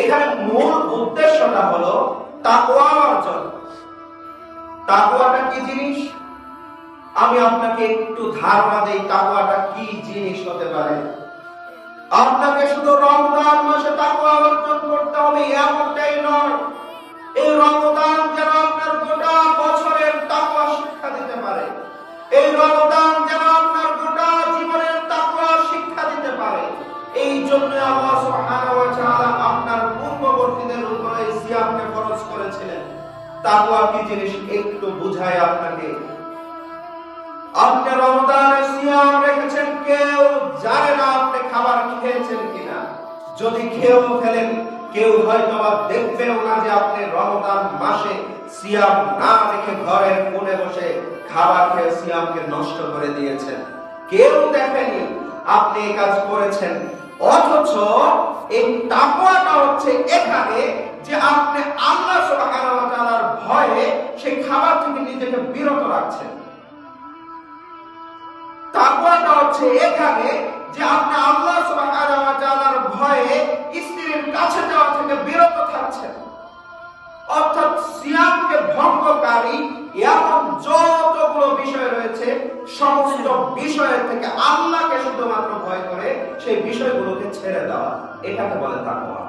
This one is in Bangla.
এখানে মূল উদ্দেশ্যটা হলো তাকওয়া অর্জন। তাকওয়াটা কি জিনিস আমি আপনাকে একটু ধারণা দেই। তাকওয়াটা কি জিনিস হতে পারে? আপনাকে শুধু রমজান মাসে তাকওয়া অর্জন করতে হবে এমনটাই নয়। এই রমজান যেন আপনার গোটা বছরের তাকওয়া শিক্ষা দিতে পারে। এই রমজান যেন আপনার গোটা জীবনের তাকওয়া শিক্ষা দিতে পারে। এই জন্য আল্লাহ সুবহানাহু ওয়া তাআলা আপনার পূর্ববর্তীদের উপরে সিয়ামকে ফরজ করেছিলেন। তাকওয়া কি জিনিস একটু বুঝাই আপনাকে। আপনি রমজানে সিয়াম রেখেছেন, কেউ জানে না আপনি খাবার খেয়েছেন কিনা। যদি খেয়েও ফেলেন, কেউ হয়তো দেখবেও না যে আপনি রমজান মাসে সিয়াম না রেখে ঘরের কোণে বসে খাবার খেয়ে সিয়ামকে নষ্ট করে দিয়েছেন। কেউ দেখেনি আপনি এই কাজ করেছেন। অথচ এই তাকওয়াটা হচ্ছে এখানে যে আপনি আল্লাহ সুবহানাহু ওয়া তাআলার ভয়ে সেই খাবার থেকে নিজেকে বিরত রাখছেন। তাকওয়াটা হচ্ছে এখানে যে আপনি আল্লাহ সুবহানাহু ওয়া তাআলার ভয়ে স্ত্রীর কাছে যাওয়া থেকে বিরত থাকছেন। অর্থাৎ সিয়ামকে ভঙ্গকারী এমন যতগুলো বিষয় রয়েছে সমস্ত বিষয়ের থেকে আল্লাহকে শুধুমাত্র ভয় করে সেই বিষয়গুলোকে ছেড়ে দেওয়া, এটাকে বলে তাকওয়া।